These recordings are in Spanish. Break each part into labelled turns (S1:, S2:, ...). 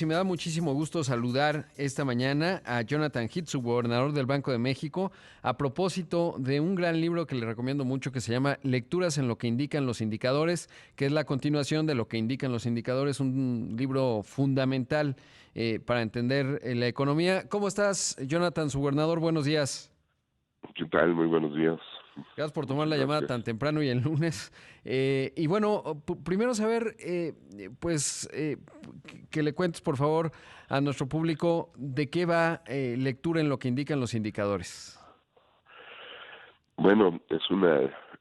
S1: Sí, me da muchísimo gusto saludar esta mañana a Jonathan Heath, su gobernador del Banco de México, a propósito de un gran libro que le recomiendo mucho que se llama Lecturas en lo que indican los indicadores, que es la continuación de lo que indican los indicadores, un libro fundamental para entender la economía. ¿Cómo estás, Jonathan, su gobernador? Buenos días.
S2: ¿Qué tal? Muy buenos días.
S1: Gracias por tomar
S2: Muchas
S1: la llamada
S2: gracias.
S1: tan temprano y el lunes. Y bueno, primero saber, pues, que le cuentes, por favor, a nuestro público de qué va lectura en lo que indican los indicadores.
S2: Bueno, es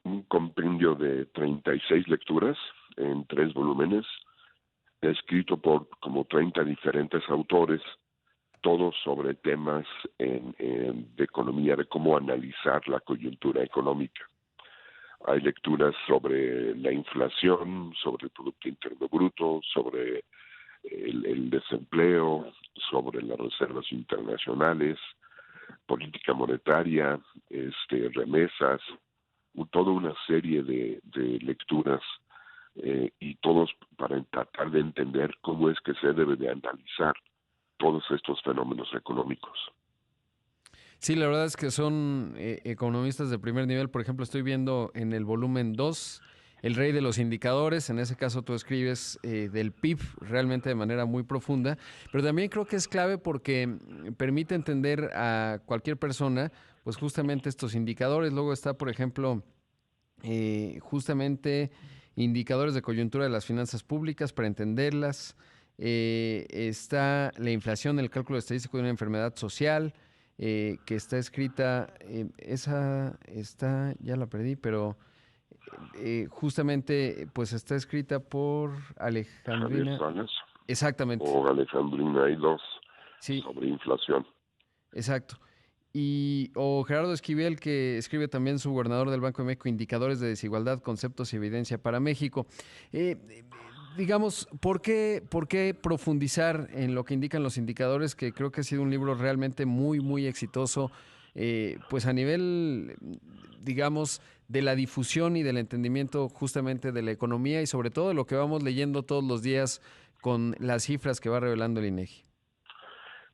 S2: un compendio de 36 lecturas en 3 volúmenes, escrito por como 30 diferentes autores, todos sobre temas de economía, de cómo analizar la coyuntura económica. Hay lecturas sobre la inflación, sobre el Producto Interno Bruto, sobre el desempleo, sobre las reservas internacionales, política monetaria, remesas, toda una serie de lecturas y todos para tratar de entender cómo es que se debe de analizar todos estos fenómenos económicos.
S1: Sí, la verdad es que son economistas de primer nivel. Por ejemplo, estoy viendo en el volumen 2 El rey de los indicadores. En ese caso tú escribes del PIB realmente de manera muy profunda, pero también creo que es clave porque permite entender a cualquier persona, pues justamente estos indicadores. Luego está, por ejemplo, justamente indicadores de coyuntura de las finanzas públicas para entenderlas. Está la inflación, el cálculo estadístico de una enfermedad social, que está escrita, esa está, ya la perdí, pero justamente pues está escrita por
S2: Javier
S1: Alejandrina.
S2: Salas
S1: Exactamente,
S2: o Alejandrina Aidos
S1: sí,
S2: sobre inflación.
S1: exacto. O Gerardo Esquivel, que escribe también su gobernador del Banco de México, Indicadores de Desigualdad, Conceptos y Evidencia para México. Digamos, ¿por qué profundizar en lo que indican los indicadores? Que creo que ha sido un libro realmente muy, muy exitoso, pues a nivel, digamos, de la difusión y del entendimiento justamente de la economía y sobre todo de lo que vamos leyendo todos los días con las cifras que va revelando el INEGI.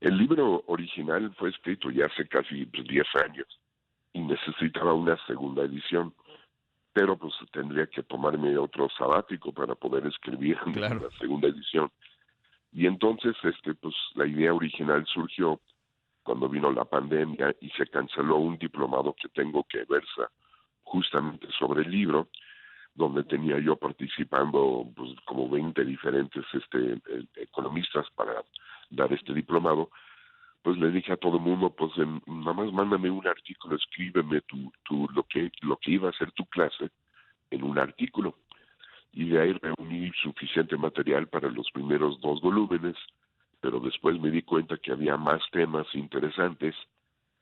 S2: El libro original fue escrito ya hace casi 10 años y necesitaba una segunda edición, pero pues tendría que tomarme otro sabático para poder escribir
S1: Claro.
S2: la segunda edición. Y entonces, pues la idea original surgió cuando vino la pandemia y se canceló un diplomado que tengo que versa justamente sobre el libro, donde tenía yo participando pues, como 20 diferentes economistas para dar este diplomado. Pues le dije a todo el mundo, pues nada más mándame un artículo, escríbeme lo que iba a ser tu clase en un artículo. Y de ahí reuní suficiente material para los primeros 2 volúmenes, pero después me di cuenta que había más temas interesantes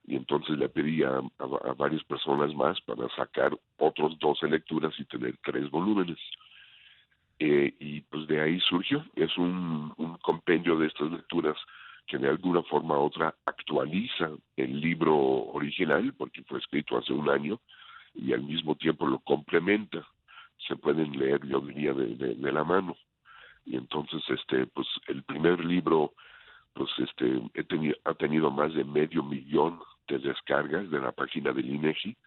S2: y entonces le pedí a varias personas más para sacar otros 12 lecturas y tener 3 volúmenes. Y pues de ahí surgió, es un compendio de estas lecturas que de alguna forma u otra actualiza el libro original, porque fue escrito hace un año, y al mismo tiempo lo complementa. Se pueden leer, yo diría, de la mano. Y entonces, pues el primer libro, pues ha tenido más de 500,000 de descargas de la página del INEGI.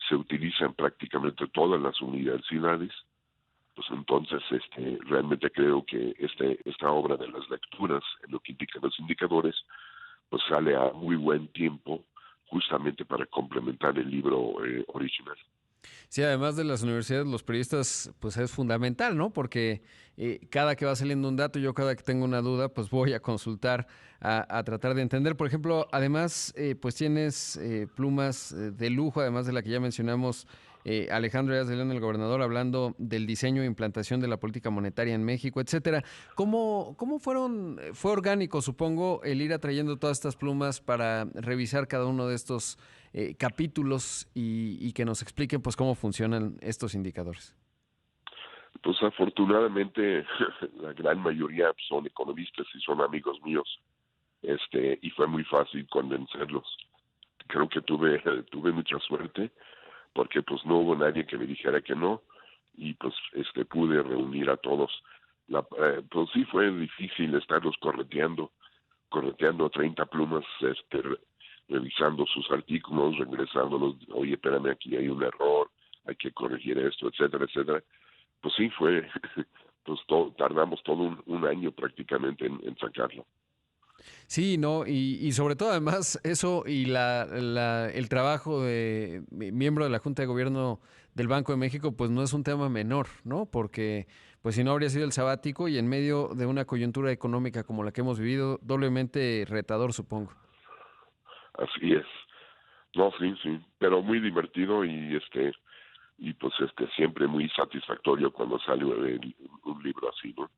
S2: Se utiliza en prácticamente todas las universidades. Pues entonces, realmente creo que esta obra de las lecturas, en lo que indican los indicadores, pues sale a muy buen tiempo, justamente para complementar el libro original.
S1: Sí, además de las universidades, los periodistas, pues es fundamental, ¿no? Porque cada que va saliendo un dato, yo cada que tengo una duda, pues voy a consultar, a tratar de entender. Por ejemplo, además, pues tienes plumas de lujo, además de la que ya mencionamos, Alejandro Díaz de León, el gobernador, hablando del diseño e implantación de la política monetaria en México, etcétera. ¿Cómo fue orgánico, supongo, el ir atrayendo todas estas plumas para revisar cada uno de estos capítulos y que nos expliquen pues cómo funcionan estos indicadores?
S2: Pues afortunadamente la gran mayoría son economistas y son amigos míos, y fue muy fácil convencerlos. Creo que tuve mucha suerte porque pues no hubo nadie que me dijera que no y pues pude reunir a todos. Pues sí fue difícil estarlos correteando 30 plumas, revisando sus artículos, regresándolos, oye, espérame, aquí hay un error, hay que corregir esto, etcétera, etcétera. Pues sí fue, pues tardamos todo un año prácticamente en sacarlo.
S1: Sí, no, y sobre todo además eso y el trabajo de miembro de la Junta de Gobierno del Banco de México, pues no es un tema menor, ¿no? Porque pues si no habría sido el sabático y en medio de una coyuntura económica como la que hemos vivido, doblemente retador, supongo.
S2: Así es. No, sí, sí, pero muy divertido y pues siempre muy satisfactorio cuando sale un libro así, ¿no?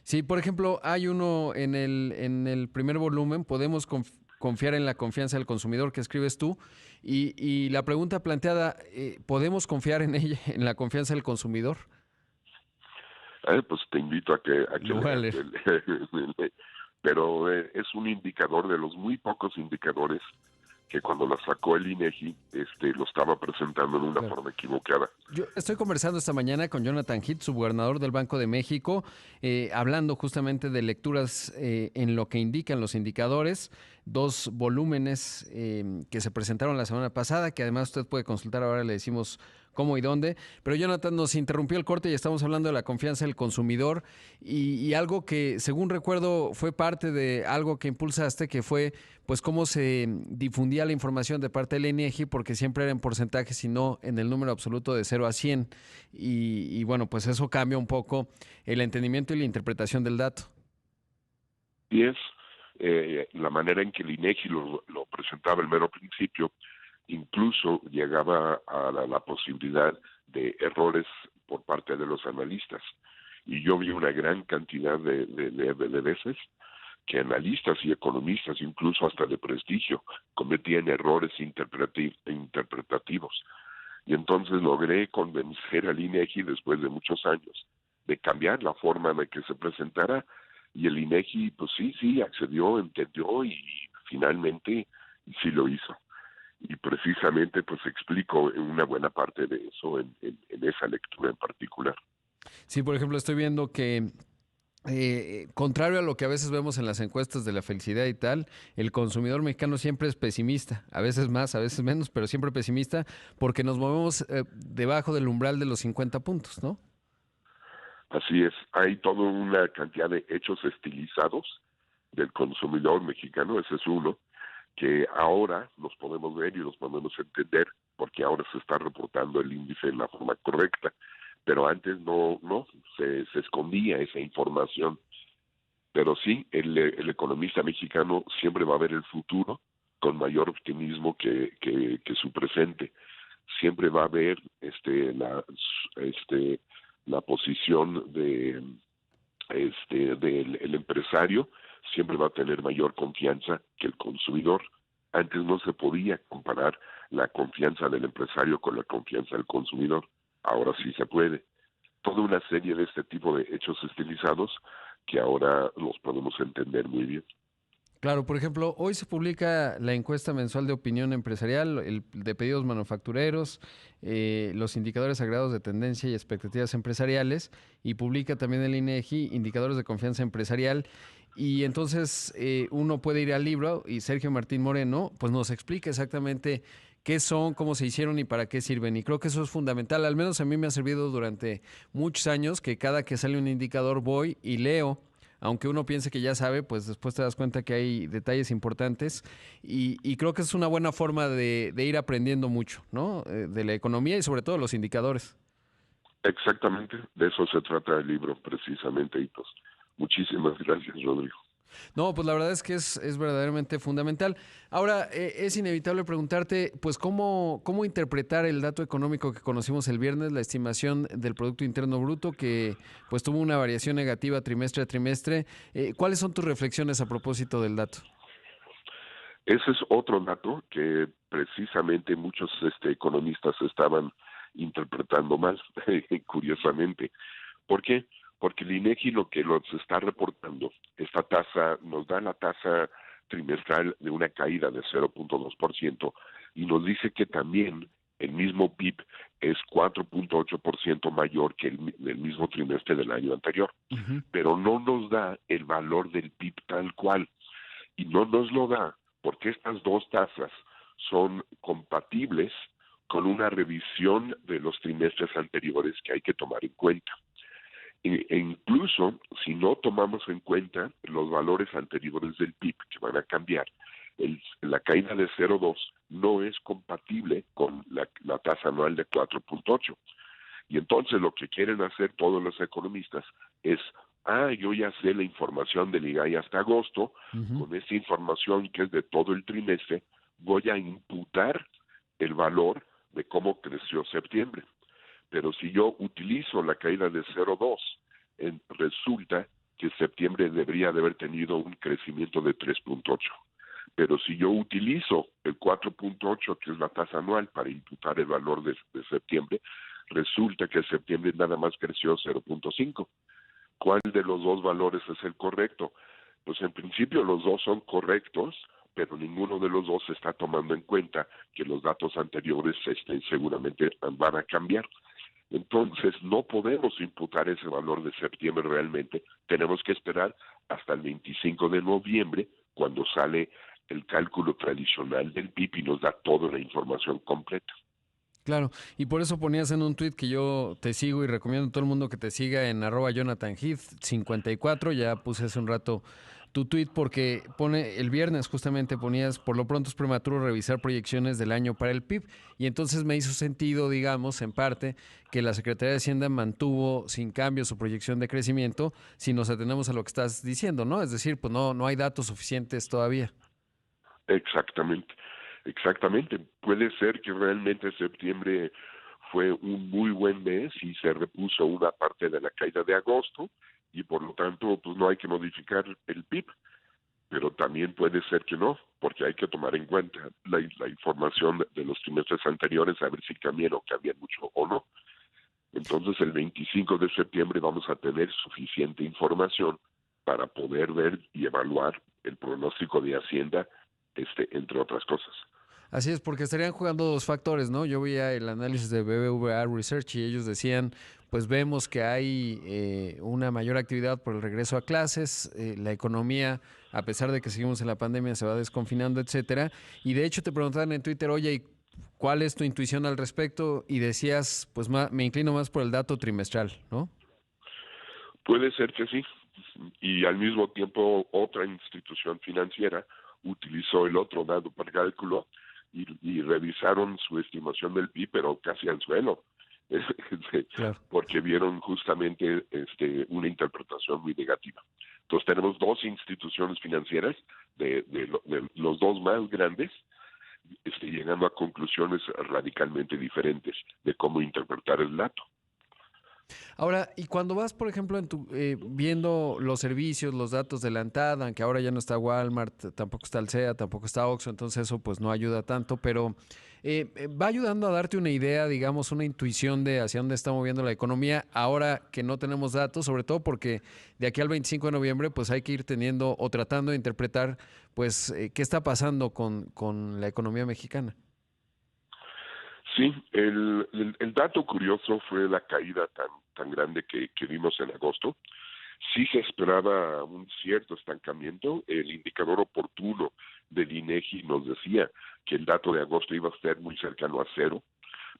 S1: Sí, por ejemplo, hay uno en el primer volumen, podemos confiar en la confianza del consumidor que escribes tú, y la pregunta planteada, ¿podemos confiar en ella, en la confianza del consumidor?
S2: Pues te invito a que
S1: Lo voy a
S2: leas
S1: leer.
S2: pero es un indicador de los muy pocos indicadores que cuando la sacó el INEGI, lo estaba presentando en una
S1: Claro.
S2: forma equivocada.
S1: Yo estoy conversando esta mañana con Jonathan Heath, subgobernador del Banco de México, hablando justamente de lecturas en lo que indican los indicadores, dos volúmenes que se presentaron la semana pasada, que además usted puede consultar, ahora le decimos cómo y dónde. Pero Jonathan nos interrumpió el corte y estamos hablando de la confianza del consumidor y algo que, según recuerdo, fue parte de algo que impulsaste, que fue pues cómo se difundía la información de parte del INEGI, porque siempre era en porcentajes y no en el número absoluto de 0 a 100. Y bueno, pues eso cambia un poco el entendimiento y la interpretación del dato.
S2: Y es la manera en que el INEGI lo presentaba el mero principio, incluso llegaba a la posibilidad de errores por parte de los analistas. Y yo vi una gran cantidad de veces que analistas y economistas, incluso hasta de prestigio, cometían errores interpretativos. Y entonces logré convencer al INEGI después de muchos años de cambiar la forma en la que se presentara, y el INEGI pues sí accedió, entendió y finalmente sí lo hizo. Y precisamente pues explico una buena parte de eso en esa lectura en particular.
S1: Sí, por ejemplo, estoy viendo que contrario a lo que a veces vemos en las encuestas de la felicidad y tal, el consumidor mexicano siempre es pesimista, a veces más, a veces menos, pero siempre pesimista, porque nos movemos debajo del umbral de los 50 puntos, ¿no?
S2: Así es, hay toda una cantidad de hechos estilizados del consumidor mexicano, ese es uno, que ahora los podemos ver y los podemos entender, porque ahora se está reportando el índice en la forma correcta, pero antes no, se escondía esa información. Pero sí, el economista mexicano siempre va a ver el futuro con mayor optimismo que su presente. Siempre va a ver la posición del el empresario, siempre va a tener mayor confianza que el consumidor. Antes no se podía comparar la confianza del empresario con la confianza del consumidor. Ahora sí se puede. Toda una serie de este tipo de hechos estilizados que ahora los podemos entender muy bien.
S1: Claro, por ejemplo, hoy se publica la encuesta mensual de opinión empresarial, el de pedidos manufactureros, los indicadores agregados de tendencia y expectativas empresariales, y publica también el INEGI indicadores de confianza empresarial. Y entonces uno puede ir al libro y Sergio Martín Moreno pues nos explica exactamente qué son, cómo se hicieron y para qué sirven. Y creo que eso es fundamental, al menos a mí me ha servido durante muchos años, que cada que sale un indicador voy y leo, aunque uno piense que ya sabe, pues después te das cuenta que hay detalles importantes y creo que es una buena forma de ir aprendiendo mucho, ¿no? De la economía y sobre todo los indicadores.
S2: Exactamente, de eso se trata el libro precisamente, y pues muchísimas gracias, Rodrigo.
S1: No, pues la verdad es que es verdaderamente fundamental. Ahora, es inevitable preguntarte, pues, ¿cómo interpretar el dato económico que conocimos el viernes, la estimación del Producto Interno Bruto, que pues tuvo una variación negativa trimestre a trimestre? ¿Cuáles son tus reflexiones a propósito del dato?
S2: Ese es otro dato que precisamente muchos economistas estaban interpretando mal, curiosamente. ¿Por qué? Porque el INEGI lo que nos está reportando, esta tasa, nos da la tasa trimestral de una caída de 0.2% y nos dice que también el mismo PIB es 4.8% mayor que el mismo trimestre del año anterior,
S1: Ujú.
S2: pero no nos da el valor del PIB tal cual, y no nos lo da porque estas dos tasas son compatibles con una revisión de los trimestres anteriores que hay que tomar en cuenta. E incluso si no tomamos en cuenta los valores anteriores del PIB que van a cambiar, la caída de 0.2 no es compatible con la tasa anual de 4.8. Y entonces lo que quieren hacer todos los economistas es, yo ya sé la información del IGAI hasta agosto,
S1: Ujú.
S2: con esta información que es de todo el trimestre, voy a imputar el valor de cómo creció septiembre. Pero si yo utilizo la caída de 0.2, resulta que septiembre debería de haber tenido un crecimiento de 3.8. Pero si yo utilizo el 4.8, que es la tasa anual, para imputar el valor de septiembre, resulta que septiembre nada más creció 0.5. ¿Cuál de los dos valores es el correcto? Pues en principio los dos son correctos, pero ninguno de los dos se está tomando en cuenta que los datos anteriores seguramente van a cambiar. Entonces no podemos imputar ese valor de septiembre realmente, tenemos que esperar hasta el 25 de noviembre, cuando sale el cálculo tradicional del PIB y nos da toda la información completa.
S1: Claro, y por eso ponías en un tuit que yo te sigo y recomiendo a todo el mundo que te siga en @JonathanHeath54, ya puse hace un rato tu tuit porque pone el viernes justamente ponías, por lo pronto es prematuro revisar proyecciones del año para el PIB, y entonces me hizo sentido, digamos, en parte, que la Secretaría de Hacienda mantuvo sin cambio su proyección de crecimiento si nos atenemos a lo que estás diciendo, ¿no? Es decir, pues no hay datos suficientes todavía.
S2: Exactamente, exactamente. Puede ser que realmente septiembre fue un muy buen mes y se repuso una parte de la caída de agosto y por lo tanto pues no hay que modificar el PIB, pero también puede ser que no, porque hay que tomar en cuenta la información de los trimestres anteriores a ver si cambian mucho o no. Entonces el 25 de septiembre vamos a tener suficiente información para poder ver y evaluar el pronóstico de Hacienda, entre otras cosas.
S1: Así es, porque estarían jugando dos factores, ¿no? Yo veía el análisis de BBVA Research y ellos decían, pues vemos que hay una mayor actividad por el regreso a clases, la economía, a pesar de que seguimos en la pandemia, se va desconfinando, etcétera. Y de hecho te preguntaban en Twitter, oye, ¿y cuál es tu intuición al respecto? Y decías, pues me inclino más por el dato trimestral, ¿no?
S2: Puede ser que sí, y al mismo tiempo otra institución financiera utilizó el otro dado para cálculo y revisaron su estimación del PIB, pero casi al suelo,
S1: Claro.
S2: porque vieron justamente una interpretación muy negativa. Entonces tenemos dos instituciones financieras de los dos más grandes, llegando a conclusiones radicalmente diferentes de cómo interpretar el dato.
S1: Ahora, y cuando vas, por ejemplo, viendo los servicios, los datos de la ANTAD, aunque ahora ya no está Walmart, tampoco está Alsea, tampoco está Oxxo, entonces eso pues no ayuda tanto, pero va ayudando a darte una idea, digamos, una intuición de hacia dónde está moviendo la economía, ahora que no tenemos datos, sobre todo porque de aquí al 25 de noviembre pues hay que ir teniendo o tratando de interpretar pues qué está pasando con la economía mexicana.
S2: Sí, el dato curioso fue la caída tan grande que vimos en agosto. Sí se esperaba un cierto estancamiento. El indicador oportuno del INEGI nos decía que el dato de agosto iba a ser muy cercano a cero,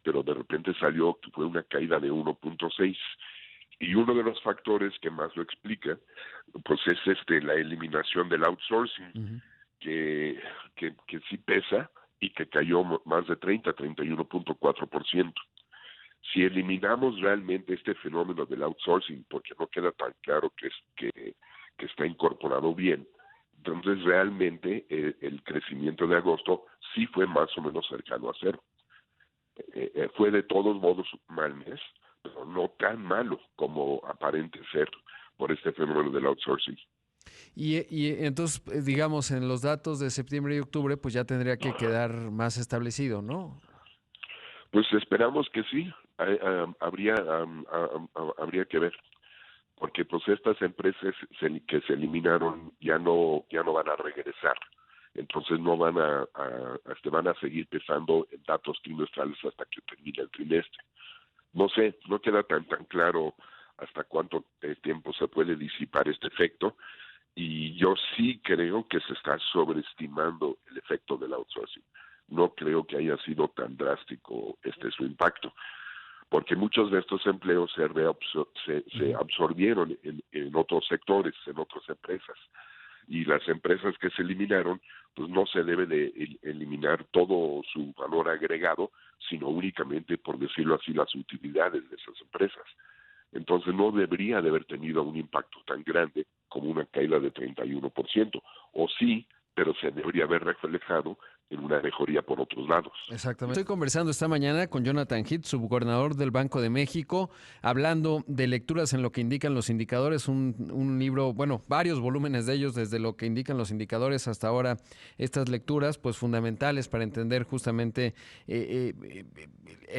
S2: pero de repente salió que fue una caída de 1.6. Y uno de los factores que más lo explica, pues es la eliminación del outsourcing,
S1: Ujú.
S2: que sí pesa y que cayó más de 31.4%. Si eliminamos realmente este fenómeno del outsourcing, porque no queda tan claro que está incorporado bien, entonces realmente el crecimiento de agosto sí fue más o menos cercano a cero. Fue de todos modos mal mes, pero no tan malo como aparente ser por este fenómeno del outsourcing.
S1: Y entonces, digamos, en los datos de septiembre y octubre, pues ya tendría que quedar más establecido, ¿no?
S2: Pues esperamos que sí, habría que ver, porque pues estas empresas que se eliminaron ya no van a regresar. Entonces no van a seguir pesando en datos trimestrales hasta que termine el trimestre. No sé, no queda tan claro hasta cuánto tiempo se puede disipar este efecto, y yo sí creo que se está sobreestimando el efecto del outsourcing. No creo que haya sido tan drástico su impacto, porque muchos de estos empleos se absorbieron en otros sectores, en otras empresas, y las empresas que se eliminaron, pues no se debe de eliminar todo su valor agregado, sino únicamente, por decirlo así, las utilidades de esas empresas. Entonces no debería de haber tenido un impacto tan grande como una caída de 31%, o sí, pero se debería haber reflejado en una mejoría por otros lados.
S1: Exactamente. Estoy conversando esta mañana con Jonathan Heath, subgobernador del Banco de México, hablando de lecturas en lo que indican los indicadores, un libro, bueno, varios volúmenes de ellos, desde lo que indican los indicadores hasta ahora, estas lecturas, pues fundamentales para entender justamente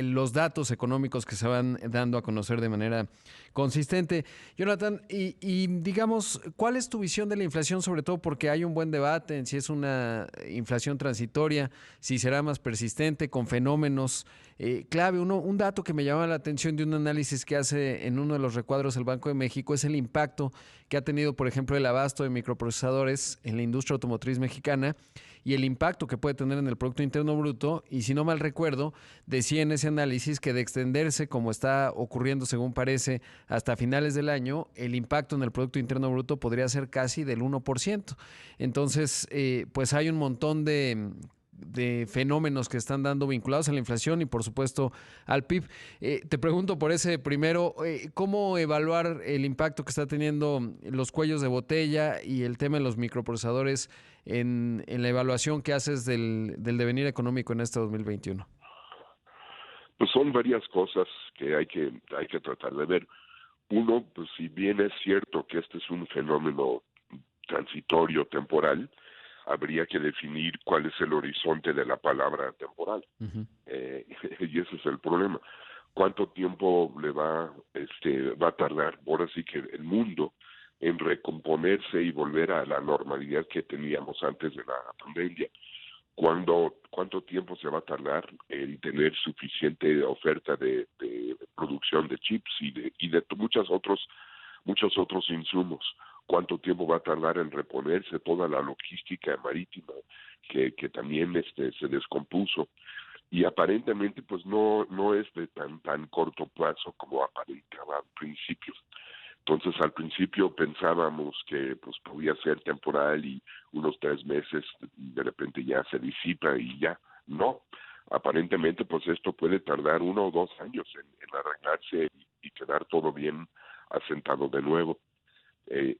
S1: los datos económicos que se van dando a conocer de manera consistente. Jonathan, y digamos, ¿cuál es tu visión de la inflación? Sobre todo porque hay un buen debate en si es una inflación transitoria, si será más persistente, con fenómenos clave. Un dato que me llama la atención de un análisis que hace en uno de los recuadros el Banco de México es el impacto que ha tenido, por ejemplo, el abasto de microprocesadores en la industria automotriz mexicana y el impacto que puede tener en el Producto Interno Bruto. Y si no mal recuerdo, decía en ese análisis que de extenderse, como está ocurriendo según parece, hasta finales del año, el impacto en el Producto Interno Bruto podría ser casi del 1%. Entonces, pues hay un montón de fenómenos que están dando vinculados a la inflación y por supuesto al PIB. Te pregunto por ese primero, ¿cómo evaluar el impacto que está teniendo los cuellos de botella y el tema de los microprocesadores en la evaluación que haces del devenir económico en este 2021?
S2: Pues son varias cosas que hay que tratar de ver. Uno, pues si bien es cierto que este es un fenómeno transitorio, temporal, habría que definir cuál es el horizonte de la palabra temporal.
S1: Uh-huh.
S2: Y ese es el problema. ¿Cuánto tiempo va a tardar, ahora sí, que el mundo en recomponerse y volver a la normalidad que teníamos antes de la pandemia? ¿Cuánto tiempo se va a tardar en tener suficiente oferta de producción de chips y de muchos otros insumos? ¿Cuánto tiempo va a tardar en reponerse toda la logística marítima que también se descompuso? Y aparentemente pues no es de tan corto plazo como aparentaba al principio. Entonces al principio pensábamos que pues podía ser temporal y unos 3 meses de repente ya se disipa y ya. No, aparentemente pues esto puede tardar 1 o 2 años en arreglarse y quedar todo bien asentado de nuevo.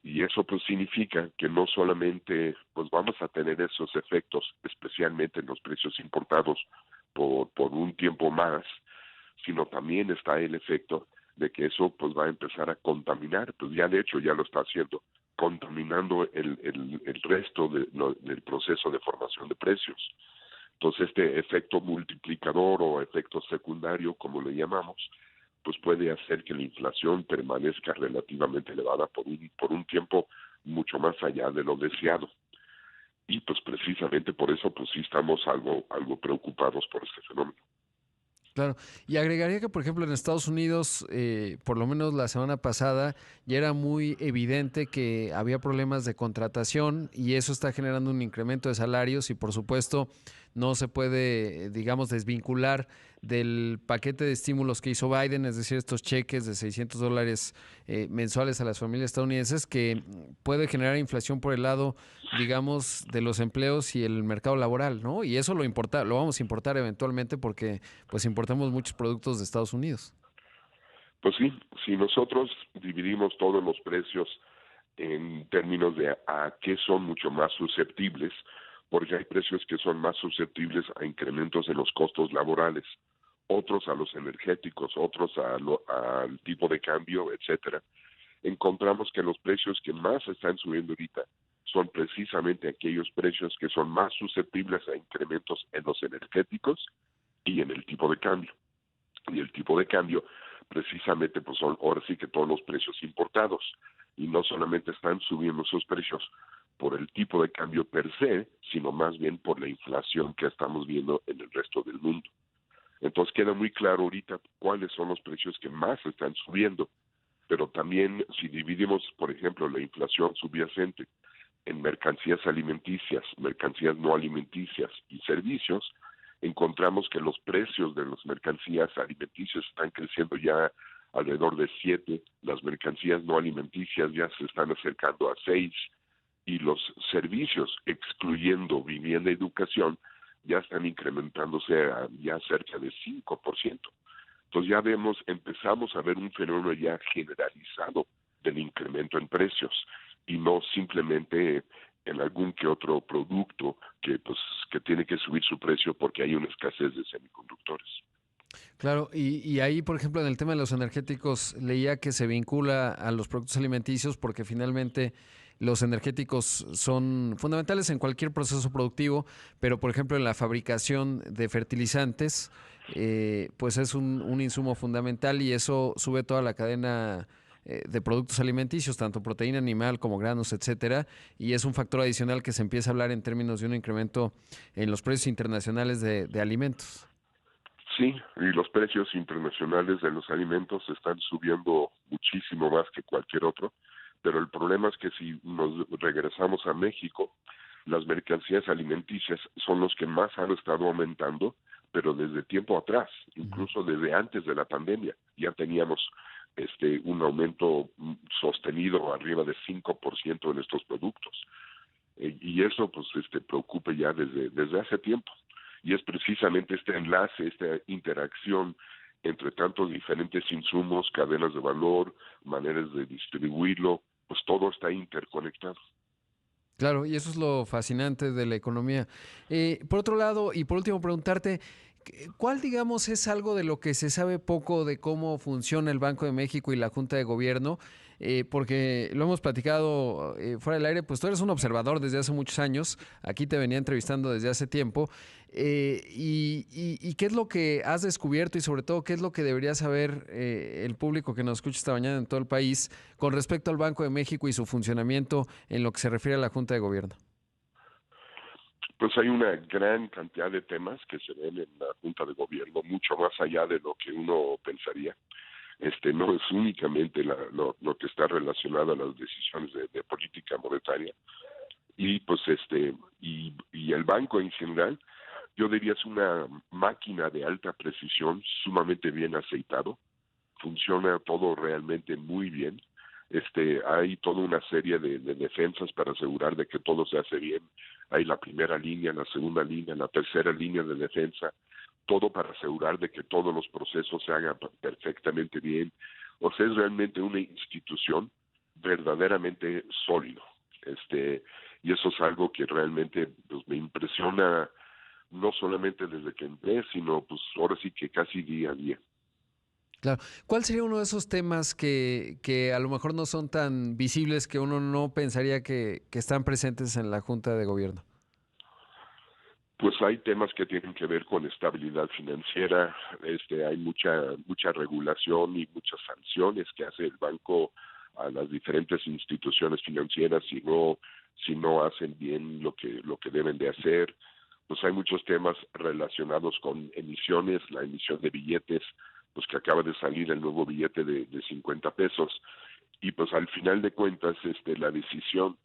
S2: Y eso pues significa que no solamente pues vamos a tener esos efectos, especialmente en los precios importados por un tiempo más, sino también está el efecto de que eso pues va a empezar a contaminar, pues ya de hecho ya lo está haciendo, contaminando el resto del proceso de formación de precios. Entonces este efecto multiplicador o efecto secundario, como le llamamos, pues puede hacer que la inflación permanezca relativamente elevada por un tiempo mucho más allá de lo deseado. Y pues precisamente por eso pues sí estamos algo preocupados por este fenómeno.
S1: Claro, y agregaría que, por ejemplo, en Estados Unidos, por lo menos la semana pasada, ya era muy evidente que había problemas de contratación y eso está generando un incremento de salarios y, por supuesto, no se puede, digamos, desvincular del paquete de estímulos que hizo Biden, es decir, estos cheques de $600 mensuales a las familias estadounidenses, que puede generar inflación por el lado, digamos, de los empleos y el mercado laboral, ¿no? Y eso lo vamos a importar eventualmente porque pues importamos muchos productos de Estados Unidos.
S2: Pues sí, si nosotros dividimos todos los precios en términos de a qué son mucho más susceptibles, porque hay precios que son más susceptibles a incrementos en los costos laborales, otros a los energéticos, otros al tipo de cambio, etcétera. Encontramos que los precios que más están subiendo ahorita son precisamente aquellos precios que son más susceptibles a incrementos en los energéticos y en el tipo de cambio. Y el tipo de cambio precisamente pues son ahora sí que todos los precios importados, y no solamente están subiendo sus precios por el tipo de cambio per se, sino más bien por la inflación que estamos viendo en el resto del mundo. Entonces queda muy claro ahorita cuáles son los precios que más están subiendo, pero también si dividimos, por ejemplo, la inflación subyacente en mercancías alimenticias, mercancías no alimenticias y servicios, encontramos que los precios de las mercancías alimenticias están creciendo ya alrededor de 7, las mercancías no alimenticias ya se están acercando a 6 y los servicios, excluyendo vivienda y educación, ya están incrementándose a ya cerca de 5%. Entonces ya empezamos a ver un fenómeno ya generalizado del incremento en precios y no simplemente en algún que otro producto que tiene que subir su precio porque hay una escasez de semiconductores.
S1: Claro, y ahí, por ejemplo, en el tema de los energéticos, leía que se vincula a los productos alimenticios porque finalmente los energéticos son fundamentales en cualquier proceso productivo, pero por ejemplo en la fabricación de fertilizantes, pues es un insumo fundamental y eso sube toda la cadena de productos alimenticios, tanto proteína animal como granos, etcétera, y es un factor adicional que se empieza a hablar en términos de un incremento en los precios internacionales de alimentos.
S2: Sí, y los precios internacionales de los alimentos están subiendo muchísimo más que cualquier otro, pero el problema es que si nos regresamos a México, las mercancías alimenticias son los que más han estado aumentando, pero desde tiempo atrás,
S1: Ujú.
S2: incluso desde antes de la pandemia, ya teníamos un aumento sostenido arriba de 5% en estos productos. Y eso pues preocupa ya desde hace tiempo. Y es precisamente este enlace, esta interacción entre tantos diferentes insumos, cadenas de valor, maneras de distribuirlo, pues todo está interconectado.
S1: Claro, y eso es lo fascinante de la economía. Por otro lado, y por último, preguntarte, ¿cuál, digamos, es algo de lo que se sabe poco de cómo funciona el Banco de México y la Junta de Gobierno? Porque lo hemos platicado fuera del aire, pues tú eres un observador desde hace muchos años, aquí te venía entrevistando desde hace tiempo, y qué es lo que has descubierto y sobre todo qué es lo que debería saber el público que nos escucha esta mañana en todo el país con respecto al Banco de México y su funcionamiento en lo que se refiere a la Junta de Gobierno.
S2: Pues hay una gran cantidad de temas que se ven en la Junta de Gobierno, mucho más allá de lo que uno pensaría. No es únicamente lo que está relacionado a las decisiones de política monetaria y pues y el banco en general, yo diría es una máquina de alta precisión, sumamente bien aceitado, funciona todo realmente muy bien. Hay toda una serie de defensas para asegurar de que todo se hace bien. Hay la primera línea, la segunda línea, la tercera línea de defensa, todo para asegurar de que todos los procesos se hagan perfectamente bien. O sea, es realmente una institución verdaderamente sólido. Y eso es algo que realmente pues, me impresiona no solamente desde que entré, sino pues ahora sí que casi día a día.
S1: Claro. ¿Cuál sería uno de esos temas que a lo mejor no son tan visibles que uno no pensaría que están presentes en la Junta de Gobierno?
S2: Pues hay temas que tienen que ver con estabilidad financiera, hay mucha regulación y muchas sanciones que hace el banco a las diferentes instituciones financieras si no hacen bien lo que deben de hacer. Pues hay muchos temas relacionados con emisiones, la emisión de billetes, pues que acaba de salir el nuevo billete de 50 pesos y pues al final de cuentas la decisión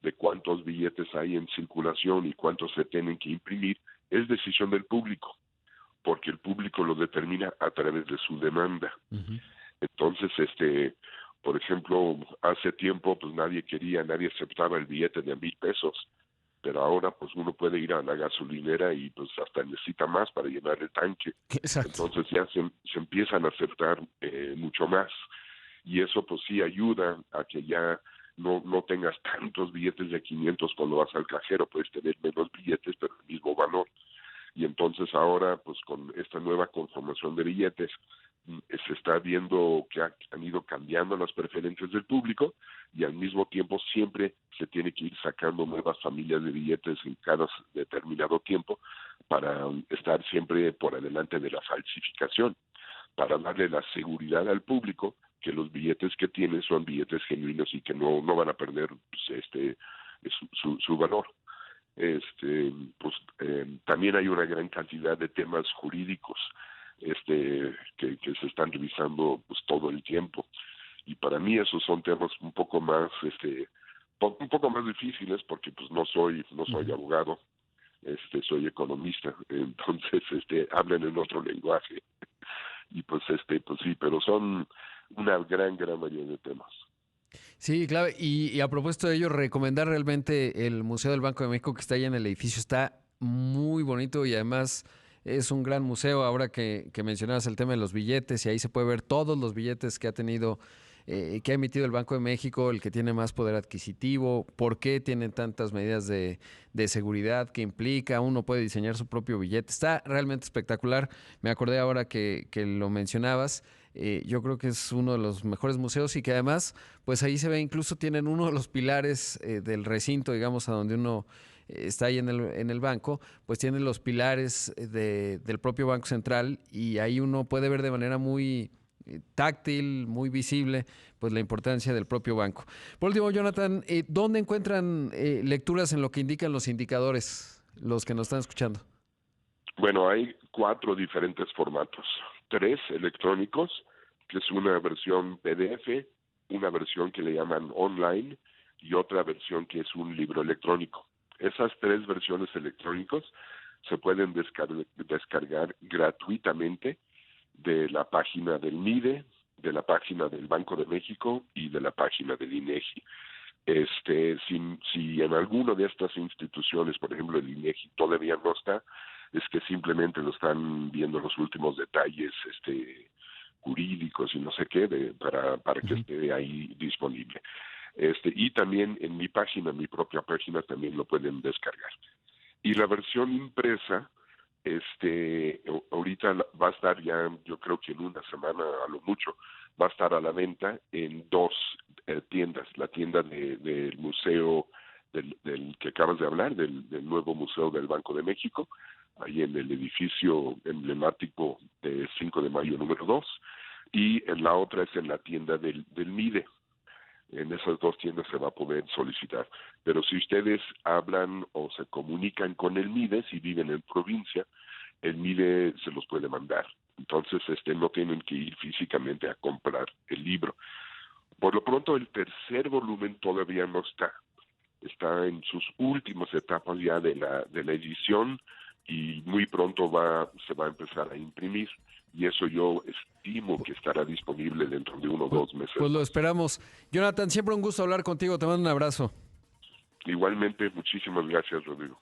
S2: de cuántos billetes hay en circulación y cuántos se tienen que imprimir es decisión del público, porque el público lo determina a través de su demanda.
S1: Ujú.
S2: Entonces, por ejemplo, hace tiempo pues nadie aceptaba el billete de 1,000 pesos, pero ahora pues uno puede ir a la gasolinera y pues hasta necesita más para llenar el tanque.
S1: Exacto.
S2: Entonces ya se empiezan a aceptar mucho más y eso pues sí ayuda a que ya no tengas tantos billetes de 500 cuando vas al cajero, puedes tener menos billetes pero el mismo valor. Y entonces ahora pues con esta nueva conformación de billetes se está viendo que han ido cambiando las preferencias del público y al mismo tiempo siempre se tiene que ir sacando nuevas familias de billetes en cada determinado tiempo para estar siempre por adelante de la falsificación, para darle la seguridad al público que los billetes que tienen son billetes genuinos y que no van a perder pues, su valor. Pues también hay una gran cantidad de temas jurídicos que se están revisando pues todo el tiempo, y para mí esos son temas un poco más un poco más difíciles, porque pues no soy abogado, soy economista, entonces hablan en otro lenguaje y pues sí, pero son una gran mayoría de temas.
S1: Sí, claro. Y a propósito de ello, recomendar realmente el Museo del Banco de México que está ahí en el edificio. Está muy bonito y además es un gran museo. Ahora que mencionabas el tema de los billetes, y ahí se puede ver todos los billetes que ha tenido, que ha emitido el Banco de México, el que tiene más poder adquisitivo, por qué tienen tantas medidas de seguridad que implica. Uno puede diseñar su propio billete. Está realmente espectacular. Me acordé ahora que lo mencionabas. Yo creo que es uno de los mejores museos y que además, pues ahí se ve, incluso tienen uno de los pilares del recinto, digamos, a donde uno está ahí en el banco, pues tienen los pilares del propio Banco Central, y ahí uno puede ver de manera muy táctil, muy visible, pues la importancia del propio banco. Por último, Jonathan, ¿dónde encuentran lecturas en lo que indican los indicadores, los que nos están escuchando?
S2: Bueno, hay 4 diferentes formatos: 3 electrónicos, que es una versión PDF, una versión que le llaman online y otra versión que es un libro electrónico. Esas 3 versiones electrónicos se pueden descargar gratuitamente de la página del MIDE, de la página del Banco de México y de la página del INEGI. Si en alguna de estas instituciones, por ejemplo el INEGI, todavía no está, es que simplemente lo están viendo los últimos detalles jurídicos y no sé qué para que esté ahí disponible. Y también en mi propia página también lo pueden descargar. Y la versión impresa, ahorita va a estar ya, yo creo que en una semana a lo mucho, va a estar a la venta en 2 tiendas: la tienda del museo del que acabas de hablar, del nuevo museo del Banco de México, ahí en el edificio emblemático de 5 de mayo número 2, y en la otra es en la tienda del MIDE. En esas 2 tiendas se va a poder solicitar. Pero si ustedes hablan o se comunican con el MIDE, si viven en provincia, el MIDE se los puede mandar. Entonces, no tienen que ir físicamente a comprar el libro. Por lo pronto, el tercer volumen todavía no está. Está en sus últimas etapas ya de la edición, y muy pronto se va a empezar a imprimir. Y eso yo estimo que estará disponible dentro de 1 o 2 meses
S1: Pues lo
S2: más.
S1: esperamos. Jonathan, siempre un gusto hablar contigo. Te mando un abrazo.
S2: Igualmente, muchísimas gracias, Rodrigo.